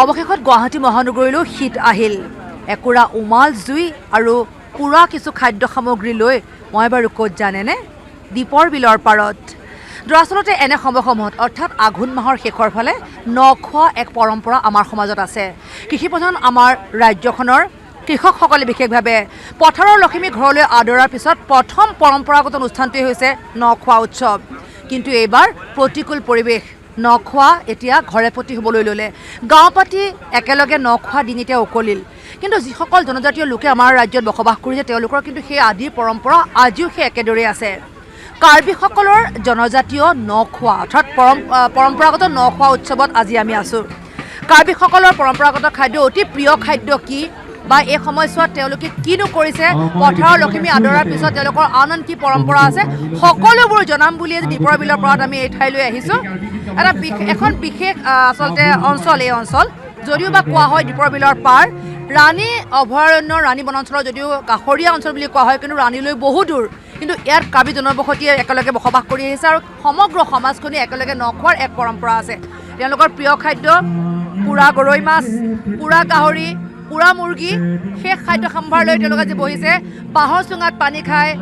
অৱশেষত গুৱাহাটী মহানগৰীলৈ শীত আহিল একুৰা উমাল জুই আৰু পুৰা কিছু খাদ্য সামগ্ৰী লৈ মই বাৰু ক'ত জানেনে দীপৰ বিলৰ পাৰত দৰাচলতে এনে সময়সমূহত অৰ্থাৎ আঘোণ মাহৰ শেষৰ ফালে নখোৱা এক পৰম্পৰা আমাৰ সমাজত আছে কৃষিপ্ৰধান আমাৰ ৰাজ্যখনৰ কৃষকসকলে বিশেষভাৱে পথাৰৰ লক্ষ্মী ঘৰলৈ আদৰাৰ পিছত প্ৰথম পৰম্পৰাগত অনুষ্ঠানটোৱেই হৈছে নখোৱা উৎসৱ কিন্তু এইবাৰ প্ৰতিকূল পৰিৱেশ নখোৱা এতিয়া ঘৰে প্ৰতি হ'বলৈ ল'লে গাঁও পাতি একেলগে নখোৱা দিন এতিয়া উকলিল কিন্তু যিসকল জনজাতীয় লোকে আমাৰ ৰাজ্যত বসবাস কৰিছে তেওঁলোকৰ কিন্তু সেই আদিৰ পৰম্পৰা আজিও সেই একেদৰেই আছে কাৰ্বিসকলৰ জনজাতীয় নখোৱা অৰ্থাৎ পৰম্পৰাগত নখোৱা উৎসৱত আজি আমি আছোঁ কাৰ্বিসকলৰ পৰম্পৰাগত খাদ্য অতি প্ৰিয় খাদ্য কি বা এই সময়ছোৱাত তেওঁলোকে কিনো কৰিছে পথাৰৰ লক্ষ্মী আদৰাৰ পিছত তেওঁলোকৰ আন কি পৰম্পৰা আছে সকলোবোৰ জনাম বুলি আজি দীপৰ বিলৰ পৰত আমি এই ঠাইলৈ আহিছোঁ এখন বিশেষ আচলতে অঞ্চল এই অঞ্চল যদিও বা কোৱা হয় দীপৰ বিলৰ পাৰ ৰাণী অভয়াৰণ্য ৰাণী বনাঞ্চলৰ যদিও কাষৰীয়া অঞ্চল বুলি কোৱা হয় কিন্তু ৰাণীলৈ বহু দূৰ কিন্তু ইয়াত কাৰ্বি জনবসতিয়ে একেলগে বসবাস কৰি আহিছে আৰু সমগ্ৰ সমাজখনে একেলগে নখোৱাৰ এক পৰম্পৰা আছে তেওঁলোকৰ প্ৰিয় খাদ্য পুৰা গৰৈ মাছ পুৰা গাহৰি পুৰা মুৰ্গী সেই খাদ্য সম্ভাৰ লৈ তেওঁলোকে আজি বহিছে বাঁহৰ চুঙাত পানী খায়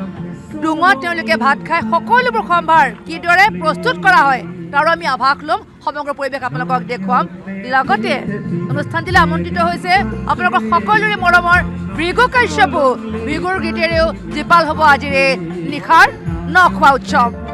ডুঙত তেওঁলোকে ভাত খায় সকলোবোৰ সম্ভাৰ কিদৰে প্ৰস্তুত কৰা হয় তাৰো আমি আভাস ল'ম সমগ্ৰ পৰিৱেশ আপোনালোকক দেখুৱাম লগতে অনুষ্ঠানটিলৈ আমন্ত্ৰিত হৈছে আপোনালোকৰ সকলোৰে মৰমৰ ভৃগু কাশ্যপো ভৃগুৰ গীতেৰেও জীপাল হ'ব আজিৰ এই নিশাৰ নখোৱা উৎসৱ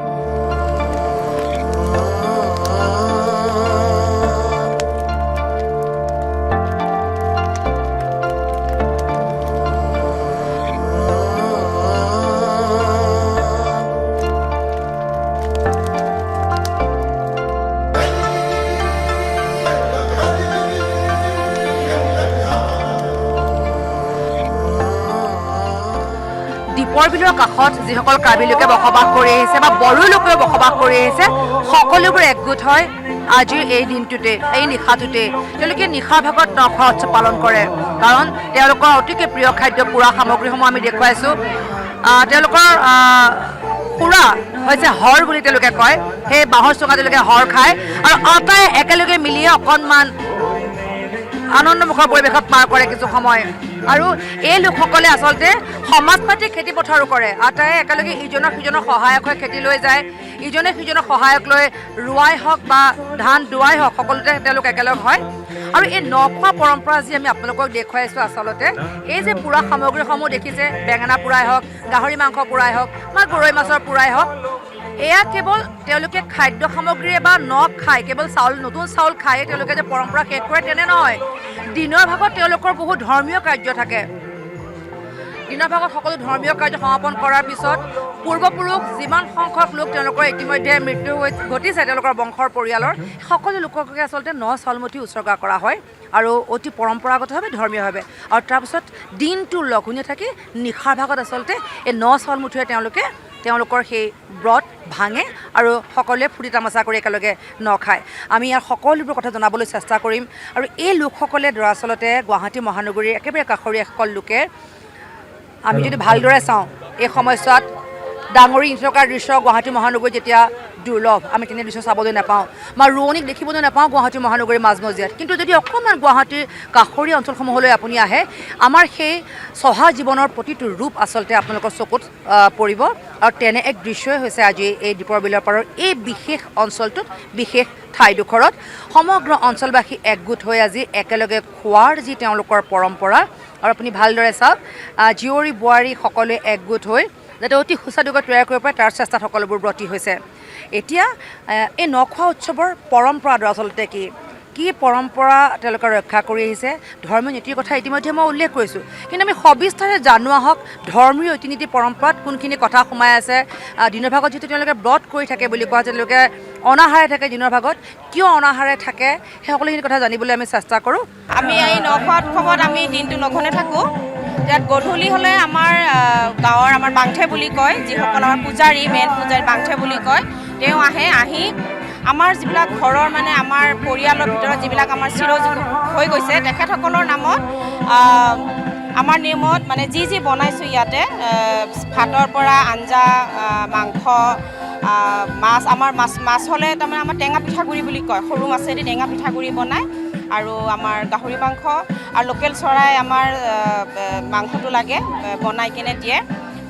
দীপৰ বিলৰ কাষত যিসকল কাৰ্বি লোকে বসবাস কৰি আহিছে বা বড়ো লোকেও বসবাস কৰি আহিছে সকলোবোৰ একগোট হয় আজিৰ এই দিনটোতে এই নিশাটোতে তেওঁলোকে নিশাৰ ভাগত নখোৱা উৎসৱ পালন কৰে কাৰণ তেওঁলোকৰ অতিকে প্ৰিয় খাদ্য পুৰা সামগ্ৰীসমূহ আমি দেখুৱাইছোঁ তেওঁলোকৰ পুৰা হৈছে হৰ বুলি তেওঁলোকে কয় সেই বাঁহৰ চুঙা তেওঁলোকে হৰ খায় আৰু আটাই একেলগে মিলিয়ে অকণমান আনন্দমুখৰ পৰিৱেশত পাৰ কৰে কিছু সময় আৰু এই লোকসকলে আচলতে সমাজ পাতি খেতি পথাৰো কৰে আটাই একেলগে ইজনৰ সিজনৰ সহায়ক হৈ খেতি লৈ যায় ইজনে সিজনৰ সহায়ক লৈ ৰোৱাই হওক বা ধান দোৱাই হওক সকলোতে তেওঁলোক একেলগ হয় আৰু এই নখোৱা পৰম্পৰা যি আমি আপোনালোকক দেখুৱাইছোঁ আচলতে এই যে পুৰা সামগ্ৰীসমূহ দেখিছে বেঙেনা পুৰাই হওক গাহৰি মাংস পুৰাই হওক বা গৰৈ মাছৰ পুৰাই হওক এয়া কেৱল তেওঁলোকে খাদ্য সামগ্ৰীৰে বা নখ খায় কেৱল চাউল নতুন চাউল খায়ে তেওঁলোকে যে পৰম্পৰা শেষ কৰে তেনে নহয় দিনৰ ভাগত তেওঁলোকৰ বহুত ধৰ্মীয় কাৰ্য থাকে দিনৰ ভাগত সকলো ধৰ্মীয় কাৰ্য সমাপন কৰাৰ পিছত পূৰ্বপুৰুষ যিমান সংখ্যক লোক তেওঁলোকৰ ইতিমধ্যে মৃত্যু ঘটিছে তেওঁলোকৰ বংশৰ পৰিয়ালৰ সকলো লোককে আচলতে ন চাউলমুঠি উৎসৰ্গা কৰা হয় আৰু অতি পৰম্পৰাগতভাৱে ধৰ্মীয়ভাৱে আৰু তাৰপিছত দিনটো লঘোণে থাকি নিশাৰ ভাগত আচলতে এই ন চাউলমুঠিৰে তেওঁলোকৰ সেই ব্ৰত ভাঙে আৰু সকলোৱে ফুৰ্তি তামাচা কৰি একেলগে নখায় আমি ইয়াৰ সকলোবোৰ কথা জনাবলৈ চেষ্টা কৰিম আৰু এই লোকসকলে দৰাচলতে গুৱাহাটী মহানগৰীৰ একেবাৰে কাষৰীয়া সকল লোকে আমি যদি ভালদৰে চাওঁ এই সময়ছোৱাত ডাঙৰি থকাৰ দৃশ্য গুৱাহাটী মহানগৰীত যেতিয়া দুৰ্লভ আমি তেনে দৃশ্য চাবলৈ নাপাওঁ বা ৰোৱনীক দেখিবলৈ নাপাওঁ গুৱাহাটী মহানগৰীৰ মাজমজিয়াত কিন্তু যদি অকণমান গুৱাহাটীৰ কাষৰীয়া অঞ্চলসমূহলৈ আপুনি আহে আমাৰ সেই চহা জীৱনৰ প্ৰতিটো ৰূপ আচলতে আপোনালোকৰ চকুত পৰিব আৰু তেনে এক দৃশ্যই হৈছে আজি এই দীপৰ বিলৰ পাৰৰ এই বিশেষ অঞ্চলটোত বিশেষ ঠাইডোখৰত সমগ্ৰ অঞ্চলবাসী একগোট হৈ আজি একেলগে খোৱাৰ যি তেওঁলোকৰ পৰম্পৰা আৰু আপুনি ভালদৰে চাওক জীয়ৰী বোৱাৰী সকলোৱে একগোট হৈ যাতে অতি সুস্বাদুকৈ তৈয়াৰ কৰিব পাৰে তাৰ চেষ্টাত সকলোবোৰ ব্ৰতী হৈছে এতিয়া এই নখোৱা উৎসৱৰ পৰম্পৰা আচলতে কি পৰম্পৰা তেওঁলোকে ৰক্ষা কৰি আহিছে ধৰ্মীয় নীতিৰ কথা ইতিমধ্যে মই উল্লেখ কৰিছোঁ কিন্তু আমি সবিস্তাৰে জানো আহক ধৰ্মীয় ৰীতি নীতি পৰম্পৰাত কোনখিনি কথা সোমাই আছে দিনৰ ভাগত যিহেতু তেওঁলোকে ব্ৰত কৰি থাকে বুলি কোৱা তেওঁলোকে অনাহাৰে থাকে দিনৰ ভাগত কিয় অনাহাৰে থাকে সেই সকলোখিনি কথা জানিবলৈ আমি চেষ্টা কৰোঁ আমি এই নখোৱা উৎসৱত আমি দিনটো লঘোণে থাকোঁ ইয়াত গধূলি হ'লে আমাৰ গাঁৱৰ আমাৰ বাংঠে বুলি কয় যিসকল আমাৰ পূজাৰী মেইন পূজাৰী বাংঠে বুলি কয় তেওঁ আহি আমাৰ যিবিলাক ঘৰৰ মানে আমাৰ পৰিয়ালৰ ভিতৰত যিবিলাক আমাৰ চিৰযুগ হৈ গৈছে তেখেতসকলৰ নামত আমাৰ নিয়মত মানে যি বনাইছোঁ ইয়াতে ভাতৰ পৰা আঞ্জা মাংস মাছ আমাৰ মাছ হ'লে তাৰমানে আমাৰ টেঙা পিঠাগুড়ি বুলি কয় সৰু মাছেদি টেঙা পিঠাগুড়ি বনায় আৰু আমাৰ গাহৰি মাংস আৰু লোকেল চৰাই আমাৰ মাংসটো লাগে বনাই কিনে দিয়ে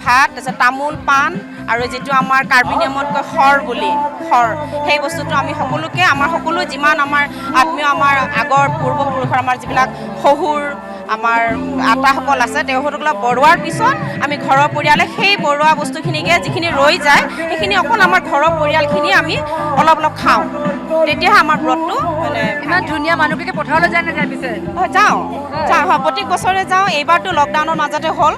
ভাত তাৰপিছত তামোল পাণ আৰু যিটো আমাৰ কাৰ্বি নিয়মত কয় খৰ বুলি খৰ সেই বস্তুটো আমি সকলোকে আমাৰ সকলো যিমান আমাৰ আত্মীয় আমাৰ আগৰ পূৰ্বপুৰুষৰ আমাৰ যিবিলাক শহুৰ আমাৰ আটাসকল আছে তেওঁলোকক বৰুৱাৰ পিছত আমি ঘৰৰ পৰিয়ালে সেই বৰুৱা বস্তুখিনিকে যিখিনি ৰৈ যায় সেইখিনি অকল আমাৰ ঘৰৰ পৰিয়ালখিনি আমি অলপ অলপ খাওঁ তেতিয়াহে আমাৰ ব্ৰতটো মানে ইমান ধুনীয়া মানুহকে পথাৰলৈ যায় নাযায় পিছে যাওঁ হয় প্ৰত্যেক বছৰে যাওঁ এইবাৰতো লকডাউনৰ মাজতে হ'ল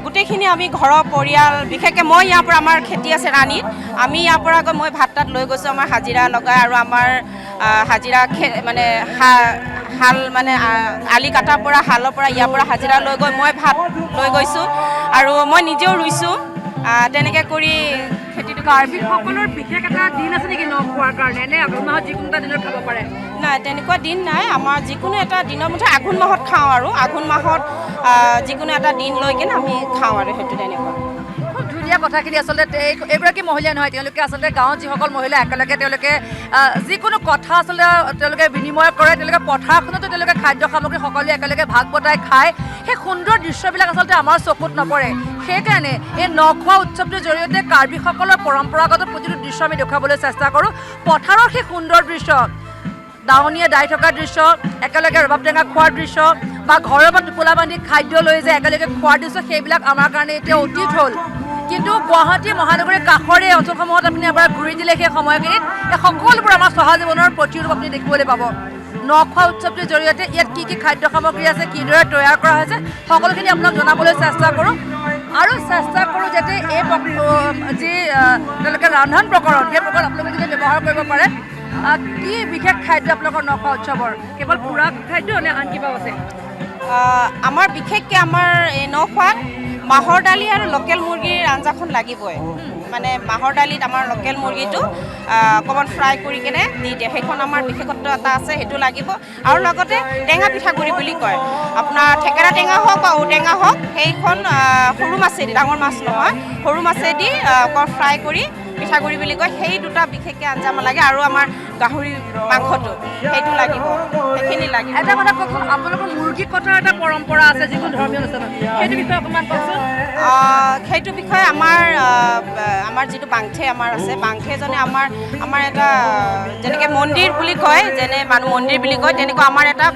গোটেইখিনি আমি ঘৰৰ পৰিয়াল বিশেষকৈ মই ইয়াৰ পৰা আমাৰ খেতি আছে ৰাণীত আমি ইয়াৰ পৰা গৈ মই ভাত তাত লৈ গৈছোঁ আমাৰ হাজিৰা লগাই আৰু আমাৰ হাজিৰা মানে হাল মানে আলি কটাৰ পৰা হালৰ পৰা ইয়াৰ পৰা হাজিৰা লৈ গৈ মই ভাত লৈ গৈছোঁ আৰু মই নিজেও ৰুইছোঁ তেনেকৈ কৰি খেতিটো কাৰ্বিসকলৰ বিশেষ এটা দিন আছে নেকি নখোৱাৰ কাৰণে নে আঘোণ মাহত যিকোনো এটা দিনত খাব পাৰে নাই তেনেকুৱা দিন নাই আমাৰ যিকোনো এটা দিনৰ মুঠতে আঘোণ মাহত খাওঁ আৰু আঘোণ মাহত যিকোনো এটা দিন লৈ কিনে আমি খাওঁ আৰু সেইটো তেনেকুৱা খুব ধুনীয়া কথাখিনি আচলতে এইগৰাকী মহিলা নহয় তেওঁলোকে আচলতে গাঁৱত যিসকল মহিলা একেলগে তেওঁলোকে যিকোনো কথা আচলতে তেওঁলোকে বিনিময় কৰে তেওঁলোকে পথাৰখনতো তেওঁলোকে খাদ্য সামগ্ৰী সকলোৱে একেলগে ভাগ বটাই খায় সেই সুন্দৰ দৃশ্যবিলাক আচলতে আমাৰ চকুত নপৰে সেইকাৰণে এই নখোৱা উৎসৱটোৰ জৰিয়তে কাৰ্বিসকলৰ পৰম্পৰাগত প্ৰতিটো দৃশ্য আমি দেখুৱাবলৈ চেষ্টা কৰোঁ পথাৰৰ সেই সুন্দৰ দৃশ্য দাৱনীয়ে দাই থকা দৃশ্য একেলগে ৰবাব টেঙা খোৱাৰ দৃশ্য বা ঘৰৰ পৰা টোপোলা বান্ধি খাদ্য লৈ যায় একেলগে খোৱাৰ দৃশ্য সেইবিলাক আমাৰ কাৰণে এতিয়া অতীত হ'ল কিন্তু গুৱাহাটী মহানগৰীৰ কাষৰে অঞ্চলসমূহত আপুনি এবাৰ ঘূৰি দিলে সেই সময়খিনিত এই সকলোবোৰ আমাৰ চহা জীৱনৰ প্ৰতিৰূপ আপুনি দেখিবলৈ পাব নখোৱা উৎসৱটোৰ জৰিয়তে ইয়াত কি খাদ্য সামগ্ৰী আছে কিদৰে তৈয়াৰ কৰা হৈছে সকলোখিনি আপোনাক জনাবলৈ চেষ্টা কৰোঁ আৰু চেষ্টা কৰোঁ যাতে এই যি তেওঁলোকে ৰন্ধন প্ৰকৰণ সেই প্ৰকৰণ আপোনালোকে যাতে ব্যৱহাৰ কৰিব পাৰে কি বিশেষ খাদ্য আপোনালোকৰ নখোৱা উৎসৱৰ কেৱল পুৰা খাদ্য নে আন কিবাও আছে আমাৰ বিশেষকৈ আমাৰ এই নখোৱাত মাহৰ দালি আৰু লোকেল মুৰ্গীৰ আঞ্জাখন লাগিবই মানে মাহৰ দালিত আমাৰ লোকেল মুৰ্গীটো অকণমান ফ্ৰাই কৰি কিনে দি দিয়ে সেইখন আমাৰ বিশেষত্ব এটা আছে সেইটো লাগিব আৰু লগতে টেঙা পিঠাগুড়ি বুলি কয় আপোনাৰ থেকেৰা টেঙা হওক বা ঔটেঙা হওক সেইখন সৰু মাছেদি ডাঙৰ মাছ নহয় সৰু মাছেদি অকণ ফ্ৰাই কৰি পিঠাগুড়ি বুলি কয় সেই দুটা বিশেষকৈ আঞ্জা লাগে আৰু আমাৰ গাহৰি মাংসটো সেইটো লাগিব সেইখিনি লাগিব এটা কথা কওকচোন আপোনালোকৰ মুৰ্গী কটাৰ এটা পৰম্পৰা আছে যিকোনো ধৰ্মীয় অনুষ্ঠানত সেইটো বিষয়ে অকণমান কওকচোন সেইটো বিষয়ে আমাৰ যিটো বাংঠে আমাৰ আছে বাংঠেজনে আমাৰ এটা যেনেকৈ মন্দিৰ বুলি কয় যেনে মানুহ মন্দিৰ বুলি কয় তেনেকুৱা আমাৰ এটা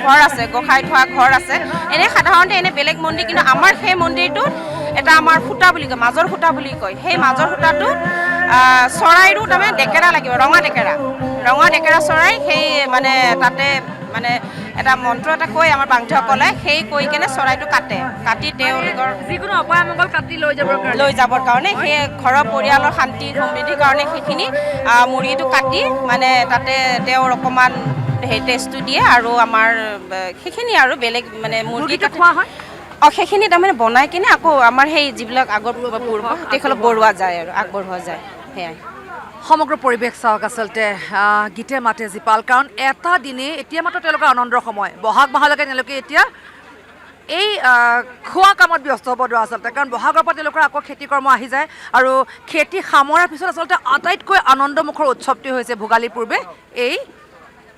ঘৰ আছে গোসাঁই থোৱা ঘৰ আছে এনেই সাধাৰণতে এনে বেলেগ মন্দিৰ কিন্তু আমাৰ সেই মন্দিৰটোত এটা আমাৰ সূতা বুলি কয় মাজৰ সূতা বুলি কয় সেই মাজৰ সূতাটো চৰাইৰো তাৰমানে ডেকেৰা লাগিব ৰঙা ডেকেৰা চৰাই সেই মানে তাতে মানে এটা মন্ত্ৰ এটা কৈ আমাৰ বাংঠসকলে সেই কৈ কেনে চৰাইটো কাটি তেওঁলোকৰ যিকোনো অপায় অমংগল কাটি লৈ যাবৰ কাৰণে সেই ঘৰৰ পৰিয়ালৰ শান্তি সমৃদ্ধিৰ কাৰণে সেইখিনি মুৰ্গীটো কাটি মানে তাতে তেওঁৰ অকণমান সেই টেষ্টটো দিয়ে আৰু আমাৰ সেইখিনি আৰু বেলেগ মানে মুৰ্গীটো খোৱা হয় সেইখিনি তাৰমানে বনাই কিনে আকৌ আমাৰ সেই যিবিলাক আগৰ পূৰ্ব তেখেতক বঢ়োৱা যায় আৰু আগবঢ়োৱা যায় সেয়াই সমগ্ৰ পৰিৱেশ চাওক আচলতে গীতে মাতে জীপাল কাৰণ এটা দিনে এতিয়া মাত্ৰ তেওঁলোকৰ আনন্দৰ সময় বহাগ মাহলৈকে তেওঁলোকে এতিয়া এই খোৱা কামত ব্যস্ত হ'ব ধৰা আচলতে কাৰণ বহাগৰ পৰা তেওঁলোকৰ আকৌ খেতি কৰ্ম আহি যায় আৰু খেতি সামৰাৰ পিছত আচলতে আটাইতকৈ আনন্দমুখৰ উৎসৱটি হৈছে ভোগালীৰ পূৰ্বে এই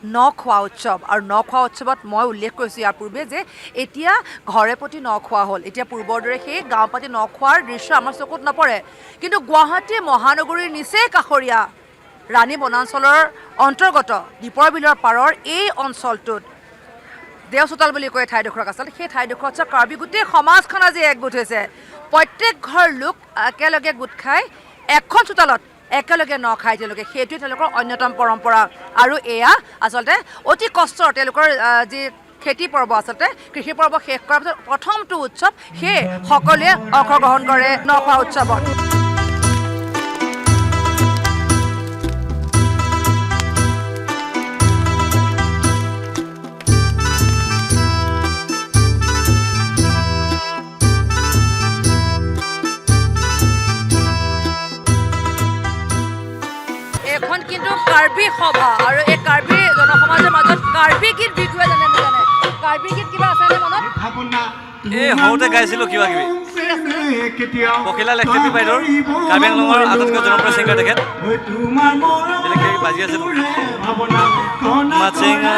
নখোৱা উৎসৱ আৰু নখোৱা উৎসৱত মই উল্লেখ কৰিছোঁ ইয়াৰ পূৰ্বে যে এতিয়া ঘৰে প্ৰতি নখোৱা হ'ল এতিয়া পূৰ্বৰ দৰে সেই গাঁও পাতি নখোৱাৰ দৃশ্য আমাৰ চকুত নপৰে কিন্তু গুৱাহাটী মহানগৰীৰ নিচেই কাষৰীয়া ৰাণী বনাঞ্চলৰ অন্তৰ্গত দীপৰ বিলৰ পাৰৰ এই অঞ্চলটোত দেওচোতাল বুলি কয় ঠাইডোখৰক আচলতে সেই ঠাইডোখৰত কাৰ্বি গোটেই সমাজখন আজি একগোট হৈছে প্ৰত্যেক ঘৰ লোক একেলগে গোট খাই এখন চোতালত একেলগে নখায় তেওঁলোকে সেইটোৱে তেওঁলোকৰ অন্যতম পৰম্পৰা আৰু এয়া আচলতে অতি কষ্টৰ তেওঁলোকৰ যি খেতি পৰ্ব আচলতে কৃষি পৰ্ব শেষ কৰাৰ পিছত প্ৰথমটো উৎসৱ সেয়ে সকলোৱে অংশগ্ৰহণ কৰে নখোৱা উৎসৱত এখন কিন্তু কাৰ্বি সভা আৰু এই কাৰ্বি জনসমাজৰ মাজত কাৰ্বি গীত বিষয়ে জানে কাৰ্বি গীত কিবা আছেনে মনত? এই সৰুতে গাইছিলোঁ কিবা কিবি পখিলাল এক্টিভি বাইদেউৰ কাৰ্বি আংলঙৰ আটাইতকৈ জনপ্ৰিয় ছিংগাৰ তেখেত বেলেগ কিবা বাজি আছিল মাচিঙা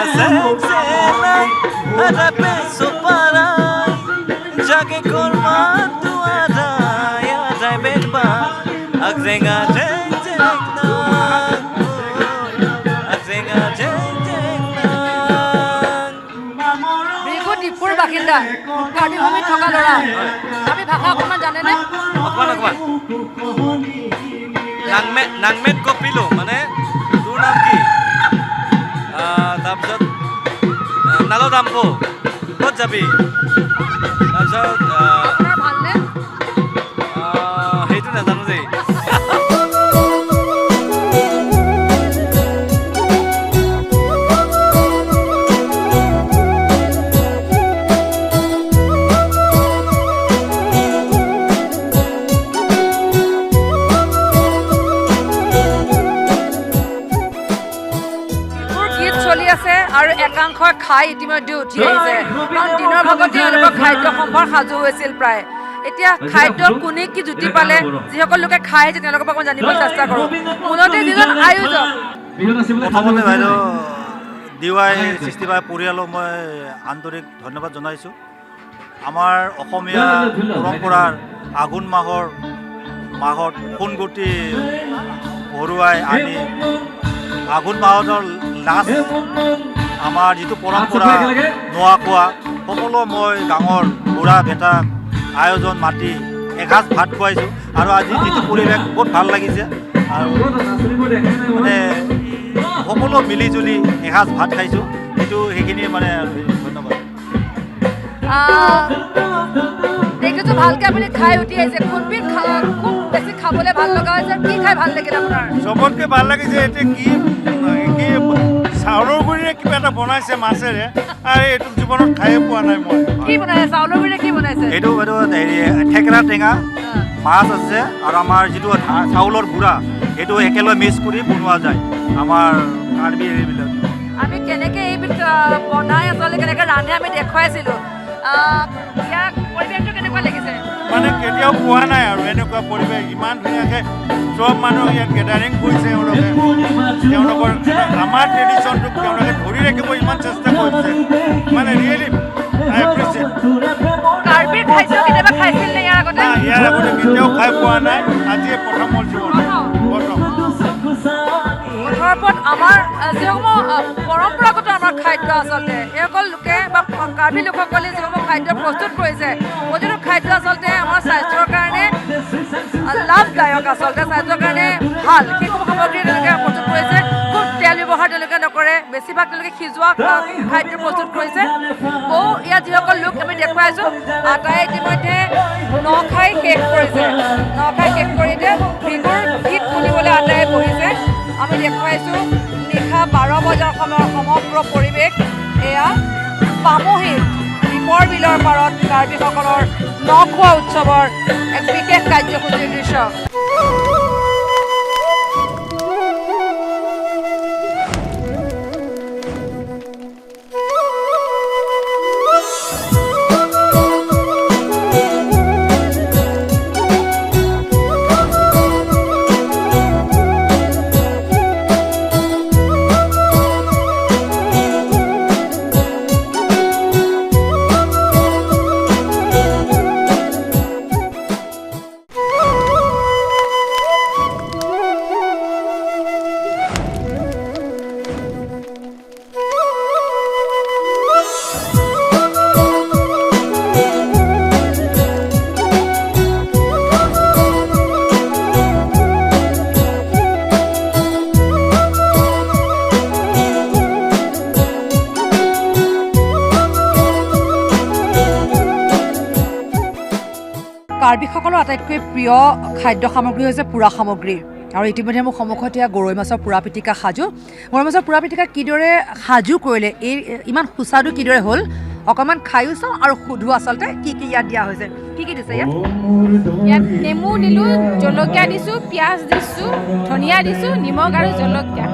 জাগে কৰ্মা দুৱাৰা যায় বেদবা আগজেঙা জেং জেং আগজেঙা জেং জেং বিহু ডিপুৰ বাসিন্দা কাৰ্বি ভূমিত থকা ল'ৰা কাৰ্বি ভাষা অকণমান জানেনে? অকণমান নাংমেট কপিলো মানে তোৰ নাম কি তাৰপিছত নালো দাম্পো ক'ত যাবি তাৰপিছত আপোনাৰ ভালনে? সেইটো নাজানো দেই আৰু একাংশই খাই ইতিমধ্যে উঠি আহিছে কাৰণ দিনৰ ভাগত তেওঁলোকৰ খাদ্য সম্ভাৰ সাজু হৈছিল প্ৰায় এতিয়া খাদ্য কোনে কি জুতি পালে যিসকল লোকে খাই আহিছে তেওঁলোকৰ পৰা মই জানিবলৈ চেষ্টা কৰোঁ মূলতে যিজন আয়োজক প্ৰথমতে বাইদেউ DY 65 পৰিয়ালক মই আন্তৰিক ধন্যবাদ জনাইছোঁ আমাৰ অসমীয়া পৰম্পৰাৰ আঘোণ মাহত সোণগুটি ভৰুৱাই আনি আঘোণ মাহৰ লাষ্ট আমাৰ যিটো পৰম্পৰা নোৱা খোৱা সকলো মই ডাঙৰ বুঢ়া বেটাক আয়োজন মাতি এসাঁজ ভাত খুৱাইছোঁ আৰু আজি যিটো পৰিৱেশ বহুত ভাল লাগিছে আৰু মানে সকলো মিলিজুলি এসাঁজ ভাত খাইছোঁ সেইখিনিয়ে মানে ধন্যবাদ দেখিছোঁ ভালকৈ আপুনি খাই উঠি আহিছে কোনবিধ খুব বেছি খাবলৈ ভাল লগা হৈছে কি খাই ভাল লাগিল আপোনাৰ? চবতকৈ ভাল লাগিছে এতিয়া কি চাউলৰ গুড়িৰে কিবা এটা বনাইছে মাছেৰে আৰু এইটো জীৱনত খায়ে পোৱা নাই মই কি বনাইছে চাউলৰ গুড়িৰে কি বনাইছে? এইটো হেৰি থেকেৰা টেঙা মাছ আছে আৰু আমাৰ যিটো চাউলৰ গুড়া সেইটো একেলগে মিক্স কৰি বনোৱা যায় আমাৰ কাৰ্বি এইবিলাক আমি কেনেকৈ এইবিধ বনাই আচলতে কেনেকৈ ৰান্ধে আমি দেখুৱাইছিলোঁ ইয়াৰ পৰিৱেশটো কেনেকুৱা লাগিছে? মানে কেতিয়াও পোৱা নাই আৰু এনেকুৱা পৰিৱেশ ইমান ধুনীয়াকৈ চব মানুহ ইয়াত গেডাৰিং কৰিছে তেওঁলোকৰ আমাৰ ট্ৰেডিশ্যনটোক তেওঁলোকে ধৰি ৰাখিব ইমান চেষ্টা কৰিছে মানে ৰিয়েলি আই এপ্ৰিচিয়েট কাৰ্বিৰ খাদ্য কেতিয়াবা খাইছিল নে ইয়াৰ আগতে? ইয়াৰ আগতে কেতিয়াও খাই পোৱা নাই আজিয়ে প্ৰথম মোৰ জীৱনত প্ৰথম মুঠৰ ওপৰত আমাৰ যিসমূহ পৰম্পৰাগত আমাৰ খাদ্য আচলতে এইসকল লোকে বা কাৰ্বি লোকসকলে যিসমূহ খাদ্য প্ৰস্তুত কৰিছে প্ৰতিটো খাদ্য আচলতে আমাৰ স্বাস্থ্যৰ কাৰণে লাভদায়ক আচলতে স্বাস্থ্যৰ কাৰণে ভাল সেইসমূহ সামগ্ৰী তেওঁলোকে প্ৰস্তুত কৰিছে খুব তেল ব্যৱহাৰ তেওঁলোকে নকৰে বেছিভাগ তেওঁলোকে সিজোৱা খাদ্য প্ৰস্তুত কৰিছে বহু ইয়াত যিসকল লোক আমি দেখুৱাইছোঁ আটাই ইতিমধ্যে নখাই শেষ কৰিছে নখাই শেষ কৰি এতিয়া বিহুৰ গীত শুনিবলৈ আটাই বহিছে আমি দেখুৱাইছোঁ নিশা 12 বজাৰ সময়ৰ সমগ্ৰ পৰিৱেশ এয়া পামহিত দীপৰ বিলৰ পাৰত কাৰ্বিসকলৰ নখোৱা উৎসৱৰ এক বিশেষ কাৰ্যসূচীৰ দৃশ্য কাৰ্বিসকলৰ আটাইতকৈ প্ৰিয় খাদ্য সামগ্ৰী হৈছে পোৰা সামগ্ৰী আৰু ইতিমধ্যে মোৰ সন্মুখত এয়া গৰৈ মাছৰ পোৰা পিটিকা সাজু গৰৈ মাছৰ পোৰা পিটিকা কিদৰে সাজু কৰিলে এই ইমান সুস্বাদু কিদৰে হ'ল অকণমান খায়ো চাওঁ আৰু সুধো আচলতে কি ইয়াত দিয়া হৈছে কি দিছে ইয়াত নেমু দিলোঁ জলকীয়া দিছোঁ পিঁয়াজ দিছোঁ ধনিয়া দিছোঁ নিমখ আৰু জলকীয়া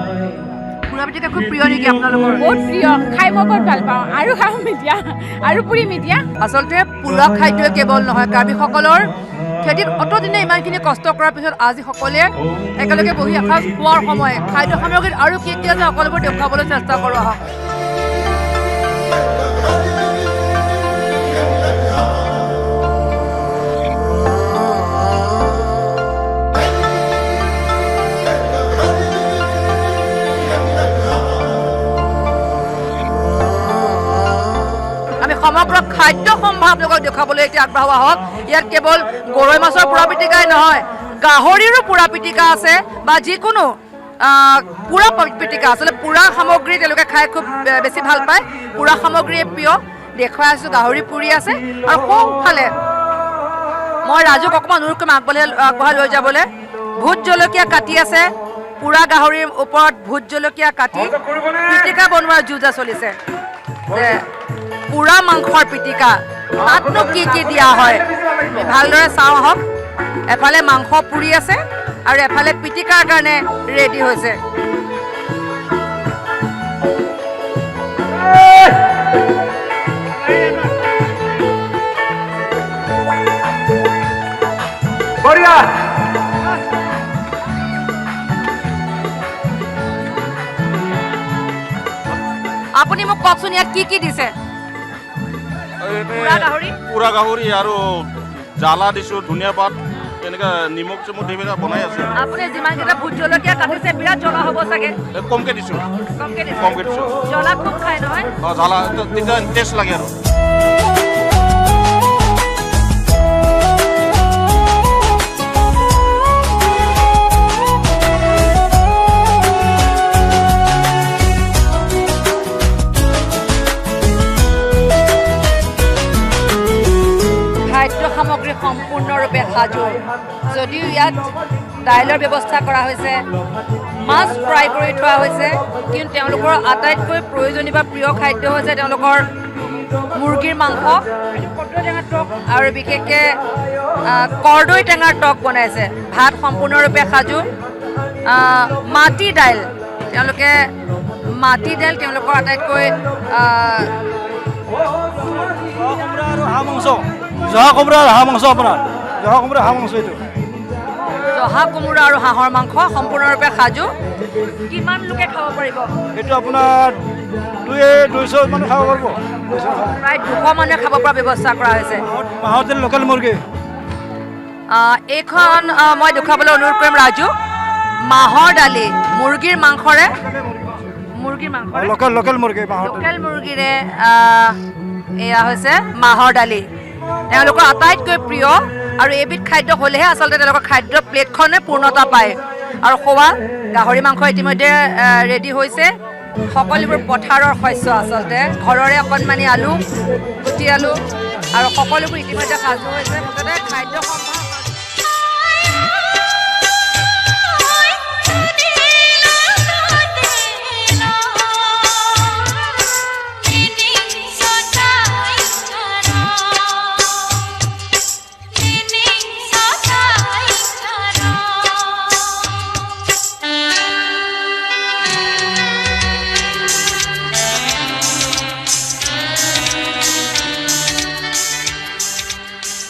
পুৰা পিটিকা খুব প্ৰিয় নেকি আপোনালোকৰ? বহুত প্ৰিয়, খাই মই বহুত ভাল পাওঁ আৰু খাওঁ মিডিয়া আৰু পুৰি মিডিয়া। আচলতে পুৰা খাদ্যই কেৱল নহয়, কাৰ্বিসকলৰ খেতিত অতদিনে ইমানখিনি কষ্ট কৰাৰ পিছত আজি সকলোৱে একেলগে বহি এসাঁজ খোৱাৰ সময় খাদ্য সামগ্ৰীত আৰু কি কি আছে সকলোবোৰ দেখুৱাবলৈ চেষ্টা কৰোঁ আহক। সমগ্ৰ খাদ্য সম্ভাৰ আপোনালোকক দেখুৱাবলৈ এতিয়া আগবঢ়োৱা হওক। ইয়াত কেৱল গৰৈ মাছৰ পোৰা পিটিকাই নহয়, গাহৰিৰো পোৰা পিটিকা আছে বা যিকোনো পোৰা পিটিকা, আচলতে পোৰা সামগ্ৰী তেওঁলোকে খাই খুব বেছি ভাল পায়। পোৰা সামগ্ৰীয়ে প্ৰিয়। দেখুৱাই আছোঁ গাহৰি পুৰি আছে আৰু সোঁফালে মই ৰাজুক অকণমান অনুৰোধ কৰিম আগবঢ়াই লৈ যাবলৈ। ভোট জলকীয়া কাটি আছে, পোৰা গাহৰিৰ ওপৰত ভোট জলকীয়া কাটি পিটিকা বনোৱাৰ যুঁজা চলিছে। পোৰা মাংসৰ পিটিকা, তাতনো কি কি দিয়া হয় ভালদৰে চাওঁ আহক। এফালে মাংস পুৰি আছে আৰু এফালে পিটিকাৰ কাৰণে ৰেডি হৈছে। আপুনি মোক কওকচোন ইয়াত কি কি দিছে? পুৰা গাহৰি আৰু জ্বালা দিছোঁ, ধনিয়া পাত, এনেকৈ নিমখ চিমখ দি পেলাই বনাই আছে। আপুনি যিমানকেইটা ভোট জলকীয়া কাটিছে বিৰাট জ্বলা হ'ব চাগে? কমকৈ দিছোঁ, কমকৈ দিছোঁ। জ্বলা খুব খাই নহয়? অঁ, জ্বালা তেতিয়া টেষ্ট লাগে আৰু। সামগ্ৰী সম্পূৰ্ণৰূপে সাজু। যদিও ইয়াত দাইলৰ ব্যৱস্থা কৰা হৈছে, মাছ ফ্ৰাই কৰি থোৱা হৈছে, কিন্তু তেওঁলোকৰ আটাইতকৈ প্ৰয়োজনীয় বা প্ৰিয় খাদ্য হৈছে তেওঁলোকৰ মুৰ্গীৰ মাংস আৰু বিশেষকৈ কৰ্দৈ টেঙাৰ টক বনাইছে। ভাত সম্পূৰ্ণৰূপে সাজু। মাটি দাইল, তেওঁলোকৰ আটাইতকৈ জহা কোমোৰা আৰু হাঁহ মাংস, আপোনাৰ জহা কোমোৰা হাঁহ মাংস, এইটো জহা কোমোৰা আৰু হাঁহৰ মাংস সম্পূৰ্ণৰূপে সাজু। কিমান লোকে খাব পাৰিব? এইটো আপোনাৰ 200 মানুহ খাব পাৰিব। প্ৰায় 200 মানুহে খাব পৰা ব্যৱস্থা কৰা হৈছে। মাহৰ তেল লোকেল মুৰ্গী। এইখন মই দেখুৱাবলৈ অনুৰোধ কৰিম ৰাজু। মাহৰ দালি মুৰ্গীৰ মাংসৰে, লোকেল মুৰ্গী, লোকেল মুৰ্গীৰে এয়া হৈছে মাহৰ দালি। তেওঁলোকৰ আটাইতকৈ প্ৰিয় আৰু এইবিধ খাদ্য হ'লেহে আচলতে তেওঁলোকৰ খাদ্য প্লেটখনে পূৰ্ণতা পায়। আৰু খোৱা গাহৰি মাংস ইতিমধ্যে ৰেডি হৈছে। সকলোবোৰ পথাৰৰ শস্য, আচলতে ঘৰৰে অকণমানি আলু, গুটি আলু আৰু সকলোবোৰ ইতিমধ্যে সাজু হৈছে। মুঠতে খাদ্য সম্ভাৰ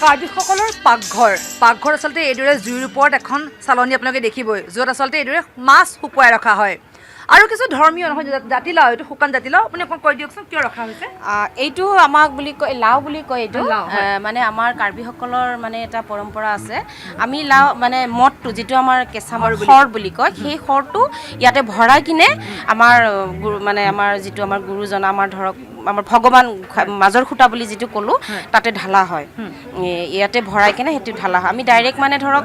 কাৰ্বিসকলৰ পাকঘৰ আচলতে এইদৰে জুইৰ ওপৰত এখন চালনী আপোনালোকে দেখিবই, য'ত আচলতে এইদৰে মাছ শুকুৱাই ৰখা হয়। আৰু কিছু ধৰ্মীয় নহয়, জাতিলাও, এইটো শুকান জাতিলাও, আপুনি অকণ কৈ দিয়কচোন কিয় ৰখা হৈছে? এইটো আমাক বুলি কয় লাও বুলি কয়। এইটো মানে আমাৰ কাৰ্বিসকলৰ মানে এটা পৰম্পৰা আছে। আমি লাও মানে মদটো যিটো আমাৰ কেঁচা খৰ বুলি কয়, সেই খৰটো ইয়াতে ভৰাই কিনে আমাৰ মানে আমাৰ যিটো আমাৰ গুৰুজন, আমাৰ ধৰক আমাৰ ভগৱান মাজৰ খুঁটা বুলি যিটো ক'লোঁ, তাতে ঢালা হয়। ইয়াতে ভৰাই কিনে সেইটো ঢালা হয়। আমি ডাইৰেক্ট মানে ধৰক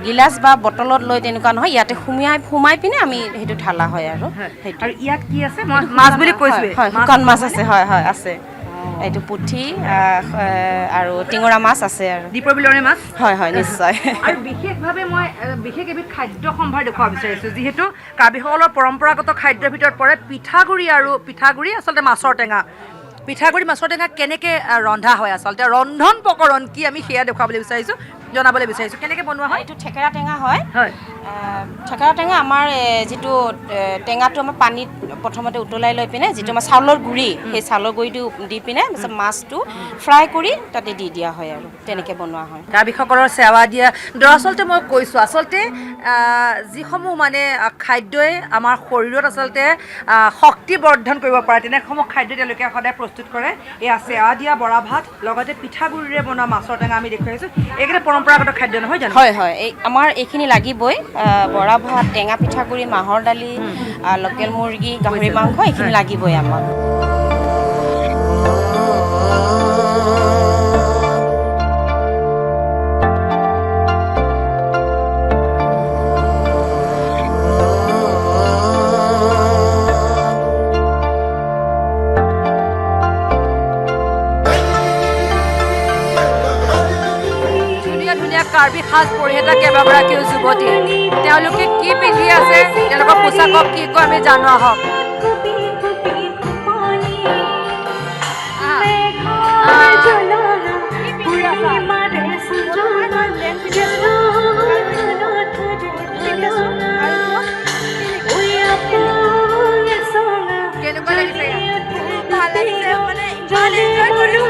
গিলাচ বা বটলত লৈ তেনেকুৱা নহয়, ইয়াতে সোমাই পিনে আমি সেইটো ঢালা হয় আৰু সেইটো। আৰু ইয়াত কি আছে? মাছ বুলি কৈছোঁ। হয়, শুকান মাছ আছে। হয় হয়, আছে। এইটো পুঠি আৰু টিঙৰা মাছ আছে আৰু দীপৰ বিলৰে মাছ। হয় হয়, নিশ্চয়। আৰু বিশেষভাৱে মই বিশেষ এবিধ খাদ্য সম্ভাৰ দেখুৱাব বিচাৰিছোঁ, যিহেতু কাৰ্বিসকলৰ পৰম্পৰাগত খাদ্যৰ ভিতৰত পৰে পিঠাগুড়ি আচলতে মাছৰ টেঙা। পিঠাগুড়ি মাছৰ টেঙা কেনেকৈ ৰন্ধা হয়, আচলতে ৰন্ধন প্ৰকৰণ কি, আমি সেয়া দেখুৱাবলৈ বিচাৰিছোঁ, জনাবলৈ বিচাৰিছোঁ। কেনেকৈ বনোৱা হয়? এইটো থেকেৰা টেঙা হয়। থেকেৰা টেঙা আমাৰ যিটো টেঙাটো আমাৰ পানীত প্ৰথমতে উতলাই লৈ পিনে যিটো আমাৰ চাউলৰ গুড়ি সেই চাউলৰ গুড়িটো দি পিনে তাৰপিছত মাছটো ফ্ৰাই কৰি তাতে দি দিয়া হয় আৰু তেনেকৈ বনোৱা হয়। কাৰ্বিসকলৰ সেৱা দিয়া দৰাচলতে মই কৈছোঁ আচলতে যিসমূহ মানে খাদ্যই আমাৰ শৰীৰত আচলতে শক্তি বৰ্ধন কৰিব পাৰে তেনেসমূহ খাদ্য তেওঁলোকে সদায় প্ৰস্তুত কৰে। এয়া সেৱা দিয়া বৰা ভাত লগতে পিঠাগুড়িৰে বনোৱা মাছৰ টেঙা আমি দেখুৱাই আছোঁ। এইকেইটা পৰম্পৰাগত খাদ্য নহয় জানো? হয় হয়, এই আমাৰ এইখিনি লাগিবই। বৰা ভাত, টেঙা পিঠাগুড়ি, মাহৰ দালি, লোকেল মুৰ্গী, গাহৰি মাংস এইখিনি লাগিবই আমাক। কাৰ্বি সাজ পৰিহেতা কেইবাগৰাকীও যুৱতী তেওঁলোকে কি পিন্ধি আছে তেওঁলোকৰ পোচাকক কি কয় আমি জানো আহক। কেনেকুৱা লাগিছে? ভাল লাগিছে মানে ইমান এনজয় কৰিছোঁ।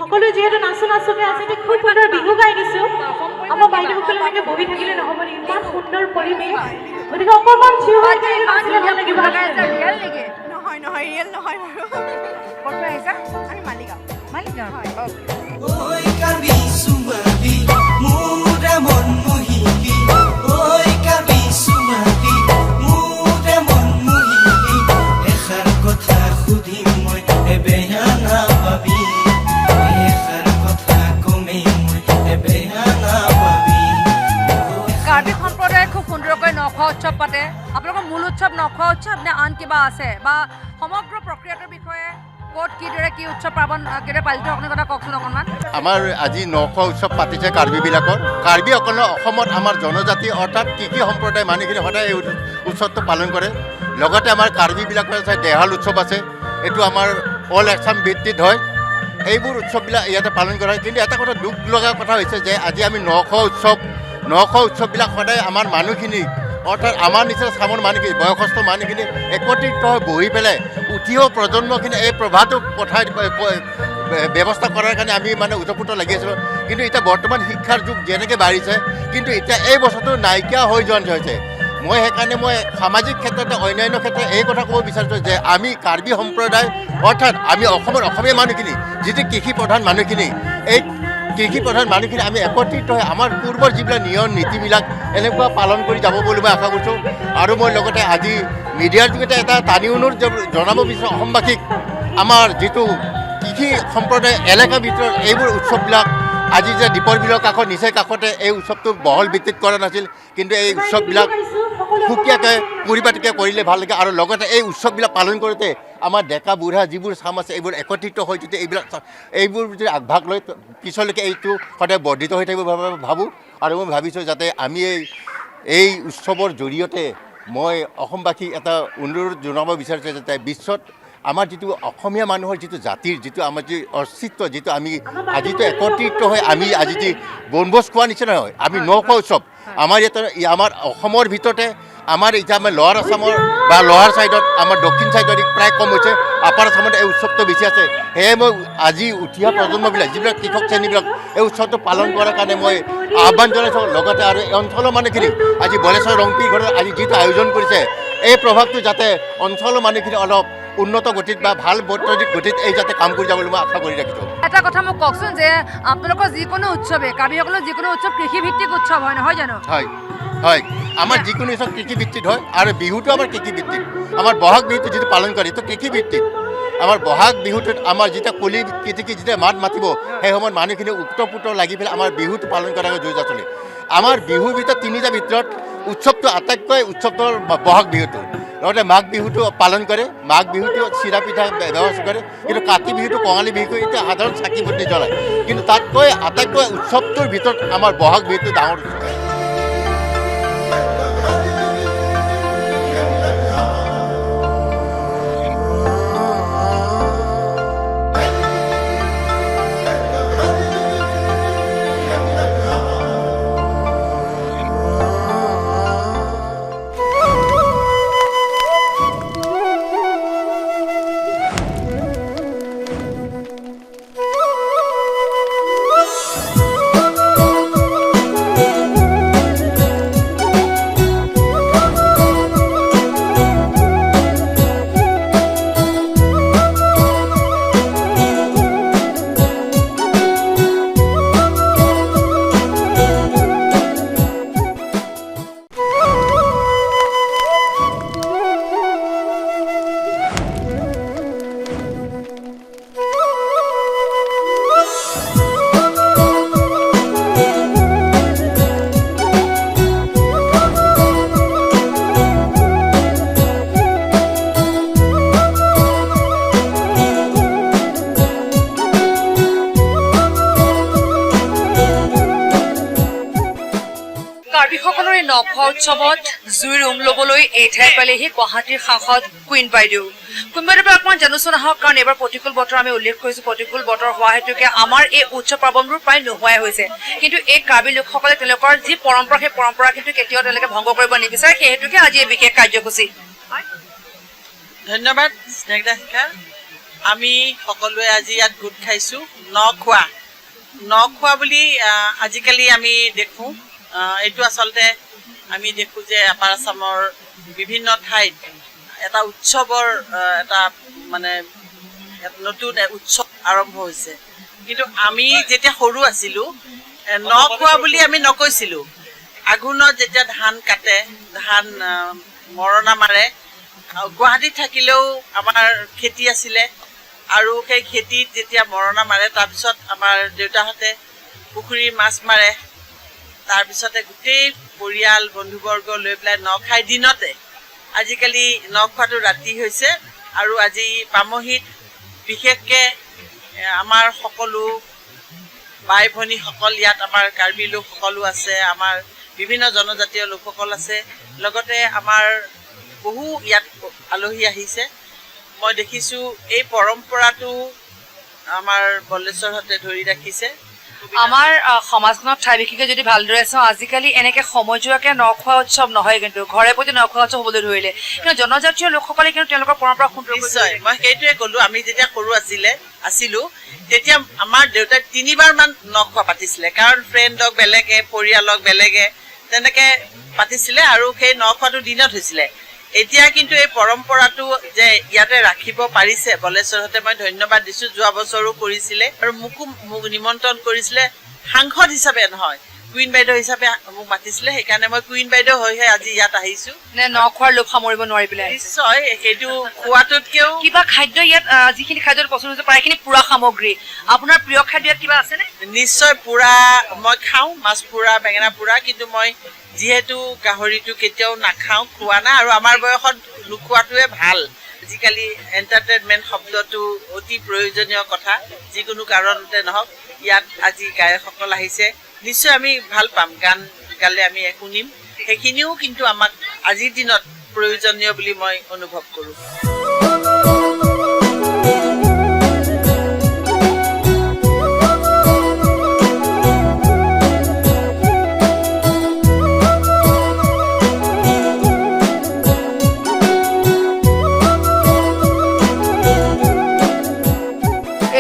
সকলো যিহেতু নাচো নাচোকে আছে খুব সুন্দৰ বিহু গাই দিছোঁ। আমাৰ বাইদেউসকলে মানে বহি থাকিলে নহ'ব, ইমান সুন্দৰ পৰিৱেশ, গতিকে অকণমান থিয় হৈ নাচিলে ভাল লাগিব। নহয় নহয়, ৰিয়েল নহয় বাৰু। ক'ৰ পৰা আহিছা? আমি মালিগাঁও। মালিগাঁও হয়। কাৰ্বি সম্প্ৰদায়ে খুব সুন্দৰকৈ নখোৱা উৎসৱ পাতে। আপোনালোকৰ মূল উৎসৱ নখোৱা উৎসৱ নে আন কিবা আছে বা সমগ্ৰ প্ৰক্ৰিয়াটোৰ বিষয়ে ক'ত কিদৰে কি উৎসৱ পাৰ্বণ কেদৰে পালিত আপোনাৰ কথা কওকচোন অকণমান। আমাৰ আজি নখোৱা উৎসৱ পাতিছে কাৰ্বিবিলাকৰ। কাৰ্বিসকলে অসমত আমাৰ জনজাতি অৰ্থাৎ কৃষি সম্প্ৰদায় মানুহখিনি সদায় এই উৎসৱটো পালন কৰে। লগতে আমাৰ কাৰ্বিবিলাকৰ আছে দেহাল উৎসৱ আছে, এইটো আমাৰ অল আছাম ভিত্তিত হয়। এইবোৰ উৎসৱবিলাক ইয়াতে পালন কৰা হয়। কিন্তু এটা কথা দুখ লগা কথা হৈছে যে আজি আমি নখোৱা উৎসৱবিলাক সদায় আমাৰ মানুহখিনি অৰ্থাৎ আমাৰ নিচিনা চামৰ মানুহখিনি বয়সস্থ মানুহখিনি একত্ৰিত হৈ বহি পেলাই উঠি অহা প্ৰজন্মখিনি এই প্ৰভাৱটো ব্যৱস্থা কৰাৰ কাৰণে আমি মানে উৎপোত লাগি আছিলোঁ। কিন্তু এতিয়া বৰ্তমান শিক্ষাৰ যুগ যেনেকৈ বাঢ়িছে কিন্তু এতিয়া এই বস্তুটো নাইকিয়া হৈ যোৱা হৈছে। মই সেইকাৰণে সামাজিক ক্ষেত্ৰতে অন্যান্য ক্ষেত্ৰত এই কথা ক'ব বিচাৰিছোঁ যে আমি কাৰ্বি সম্প্ৰদায় অৰ্থাৎ আমি অসমৰ অসমীয়া মানুহখিনি যিটো কৃষি প্ৰধান মানুহখিনি এই কৃষি প্ৰধান মানুহখিনি আমি একত্ৰিত হৈ আমাৰ পূৰ্বৰ যিবিলাক নিয়ম নীতিবিলাক এনেকুৱা পালন কৰি যাব বুলি মই আশা কৰিছোঁ। আৰু মই লগতে আজি মিডিয়াৰ যোগেদি এটা টানি অনুৰোধ জনাব বিচাৰোঁ অসমবাসীক, আমাৰ যিটো কৃষি সম্প্ৰদায় এলেকাৰ ভিতৰত এইবোৰ উৎসৱবিলাক আজি যে দীপৰ বিলৰ কাষত নিচেই কাষতে এই উৎসৱটো বহল ভিত্তিত কৰা নাছিল, কিন্তু এই উৎসৱবিলাক সুকীয়াকৈ পৰিপাটিকৈ কৰিলে ভাল লাগে। আৰু লগতে এই উৎসৱবিলাক পালন কৰোঁতে আমাৰ ডেকা বুঢ়া যিবোৰ চাম আছে এইবোৰ একত্ৰিত হৈ যদি এইবোৰ যদি আগভাগ লৈ পিছলৈকে এইটো সদায় বৰ্ধিত হৈ থাকিব ভাবোঁ। আৰু মই ভাবিছোঁ যাতে আমি এই উৎসৱৰ জৰিয়তে মই অসমবাসীক এটা অনুৰোধ জনাব বিচাৰিছোঁ যাতে বিশ্বত আমাৰ যিটো অসমীয়া মানুহৰ যিটো জাতিৰ যিটো আমাৰ যি অস্তিত্ব যিটো আমি আজিতো একত্ৰিত হৈ আমি আজি যি বনভোজ খোৱা নিচিনা হয় আমি নখোৱা উৎসৱ আমাৰ ইয়াতে আমাৰ অসমৰ ভিতৰতে আমাৰ এতিয়া আমাৰ লোৱাৰ আছামৰ বা লোৱাৰ ছাইডত আমাৰ দক্ষিণ ছাইডত প্ৰায় কম হৈছে, আপাৰ আছামত এই উৎসৱটো বেছি আছে। সেয়ে মই আজি উঠি অহা প্ৰজন্মবিলাক যিবিলাক কৃষক শ্ৰেণীবিলাক এই উৎসৱটো পালন কৰাৰ কাৰণে মই আহ্বান জনাইছোঁ। লগতে আৰু এই অঞ্চলৰ মানুহখিনি আজি বলেশ্বৰ ৰংপি ঘৰত আজি যিটো আয়োজন কৰিছে এই প্ৰভাৱটো যাতে অঞ্চলৰ মানুহখিনি অলপ উন্নত গতিত বা ভাল বৈদ্যুতিক গতিত এই যাতে কাম কৰি যাবলৈ মই আশা কৰি ৰাখিছোঁ। এটা কথা মোক কওকচোন যে আপোনালোকৰ যিকোনো উৎসৱে কাৰ্বিসকলৰ যিকোনো উৎসৱ কৃষিভিত্তিক উৎসৱ হয় নহয় জানো? হয় হয়, আমাৰ যিকোনো উৎসৱ কৃষিভিত্তিত হয় আৰু বিহুটো আমাৰ কৃষিভিত্তিক। আমাৰ বহাগ বিহুটো যিটো পালন কৰে সেইটো কৃষিভিত্তিক। আমাৰ বহাগ বিহুটোত আমাৰ যেতিয়া কলি কৃতিকি যেতিয়া মাত মাতিব সেই সময়ত মানুহখিনি উক্তপুত লাগি পেলাই আমাৰ বিহুটো পালন কৰাৰ যুঁজা চলে। আমাৰ বিহুৰ ভিতৰত তিনিটা ভিতৰত উৎসৱটো আটাইতকৈ উৎসৱটো বহাগ বিহুটো, লগতে মাঘ বিহুটো পালন কৰে। মাঘ বিহুটো চিৰা পিঠা ব্যৱস্থা কৰে, কিন্তু কাতি বিহুটো কঙালী বিহুটো এতিয়া সাধাৰণ চাকি বন্তি জ্বলায়। কিন্তু তাতকৈ আটাইতকৈ উৎসৱটোৰ ভিতৰত আমাৰ বহাগ বিহুটো ডাঙৰ উৎসৱ। নখোৱা উৎসৱত জুইৰ উম ল'বলৈ এই ঠাইত পালেহি গুৱাহাটীৰ সাংসদ কুইন বাইদেউ। কুইন বাইদেউৰ পৰা অকণমান জানোচোন আহক, কাৰণ এইবাৰ প্ৰতিকূল বতৰ আমি উল্লেখ কৰিছোঁ, প্ৰতিকূল বতৰ হোৱা হেতুকে আমাৰ এই উৎসৱ পাৰ্বণবোৰ প্ৰায় নোহোৱাই হৈছে। কিন্তু এই কাৰ্বি লোকসকলে তেওঁলোকৰ যি পৰম্পৰা, সেই পৰম্পৰা কিন্তু কেতিয়াও তেওঁলোকে ভংগ কৰিব নিবিচাৰে, সেই হেতুকে আজি এই বিশেষ কাৰ্যসূচী। ধন্যবাদ স্নেহদা শিখা। আমি সকলোৱে আজি ইয়াত গোট খাইছোঁ নখোৱা বুলি আজিকালি আমি দেখোঁ। এইটো আচলতে আমি দেখোঁ যে আপাৰ আছামৰ বিভিন্ন ঠাইত এটা উৎসৱৰ এটা মানে নতুন উৎসৱ আৰম্ভ হৈছে। কিন্তু আমি যেতিয়া সৰু আছিলোঁ নখোৱা বুলি আমি নকৈছিলোঁ। আঘোণত যেতিয়া ধান কাটে, ধান মৰণা মাৰে, গুৱাহাটীত থাকিলেও আমাৰ খেতি আছিলে আৰু সেই খেতিত যেতিয়া মৰণা মাৰে তাৰপিছত আমাৰ দেউতাহঁতে পুখুৰীৰ মাছ মাৰে, তাৰপিছতে গোটেই পৰিয়াল বন্ধুবৰ্গ লৈ পেলাই নখাই দিনতে। আজিকালি নখোৱাটো ৰাতি হৈছে আৰু আজি পামহিত বিশেষকৈ আমাৰ সকলো বাই ভনীসকল ইয়াত, আমাৰ কাৰ্বি লোকসকলো আছে, আমাৰ বিভিন্ন জনজাতীয় লোকসকল আছে, লগতে আমাৰ বহু ইয়াত আলহী আহিছে। মই দেখিছোঁ এই পৰম্পৰাটো আমাৰ বল্লেশ্বৰহঁতে ধৰি ৰাখিছে। আমাৰ সমাজখনত ঠাই বিশেষকৈ যদি ভালদৰে চাওঁ, আজিকালি এনেকৈ সময়জোৱাকৈ নখোৱা উৎসৱ নহয়, কিন্তু ঘৰে প্ৰতি নখোৱা উৎসৱ হ'বলৈ ধৰিলে। কিন্তু জনজাতীয় লোকসকলে কিন্তু তেওঁলোকৰ পৰম্পৰা সুন্দৰ। নিশ্চয়, মই সেইটোৱে ক'লোঁ। আমি যেতিয়া সৰু আছিলোঁ তেতিয়া আমাৰ দেউতাই 3বাৰমান নখোৱা পাতিছিলে, কাৰণ ফ্ৰেণ্ডক বেলেগে, পৰিয়ালক বেলেগে তেনেকৈ পাতিছিলে আৰু সেই নখোৱাটো দিনত হৈছিলে। এতিয়া কিন্তু এই পৰম্পৰাটো যে ইয়াতে ৰাখিব পাৰিছে বল্লেশ্বৰহঁতে, মই ধন্যবাদ দিছোঁ। যোৱা বছৰো কৰিছিলে আৰু মোক নিমন্ত্ৰণ কৰিছিলে, সাংসদ হিচাপে নহয়, কুইন বাইদেউ হিচাপে মোক মাতিছিলে। সেইকাৰণে মই কুইন বাইদেউ হৈহে আজি ইয়াত আহিছোঁ। নে নখোৱাৰ লোভ সামৰিব নোৱাৰি পেলাই? নিশ্চয়, সেইটো খোৱাটোতকেও কিবা খাদ্য ইয়াত যিখিনি খাদ্যত পচন্দ হৈছে প্ৰায়খিনি পুৰা সামগ্ৰী। আপোনাৰ প্ৰিয় খাদ্য ইয়াত কিবা আছেনে? নিশ্চয় পুৰা মই খাওঁ, মাছ পুৰা, বেঙেনা পুৰা, কিন্তু মই যিহেতু গাহৰিটো কেতিয়াও নাখাওঁ, খোৱা নাই, আৰু আমাৰ বয়সত নোখোৱাটোৱে ভাল। আজিকালি এণ্টাৰটেইনমেণ্ট শব্দটো অতি প্ৰয়োজনীয় কথা, যিকোনো কাৰণতে নহওক। ইয়াত আজি গায়কসকল আহিছে, নিশ্চয় আমি ভাল পাম। গান গালে আমি শুনিম, সেইখিনিও কিন্তু আমাক আজিৰ দিনত প্ৰয়োজনীয় বুলি মই অনুভৱ কৰোঁ।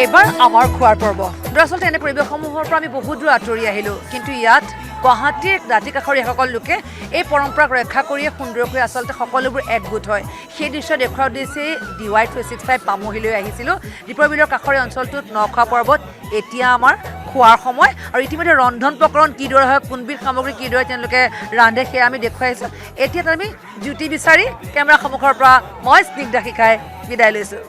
এইবাৰ আমাৰ খোৱাৰ পৰ্ব। দৰাচলতে এনে পৰিৱেশসমূহৰ পৰা আমি বহুত দূৰ আঁতৰি আহিলোঁ, কিন্তু ইয়াত গুৱাহাটীৰ দাঁতি কাষৰ এইসকল লোকে এই পৰম্পৰাক ৰক্ষা কৰিয়ে সুন্দৰকৈ আচলতে সকলোবোৰ একগোট হয়। সেই দৃশ্য দেখুওৱাৰ উদ্দেশ্যে DY 365 পামহিলৈ আহিছিলোঁ। দীপৰ বিলৰ কাষৰীয়া অঞ্চলটোত নখোৱা পৰ্বত এতিয়া আমাৰ খোৱাৰ সময়, আৰু ইতিমধ্যে ৰন্ধন প্ৰকৰণ কিদৰে হয়, কোনবিধ সামগ্ৰী কিদৰে তেওঁলোকে ৰান্ধে সেয়া আমি দেখুৱাইছোঁ। এতিয়া আমি জুতি বিচাৰি কেমেৰা সন্মুখৰ পৰা মই স্নিগ্ধা শিখাই বিদায় লৈছোঁ।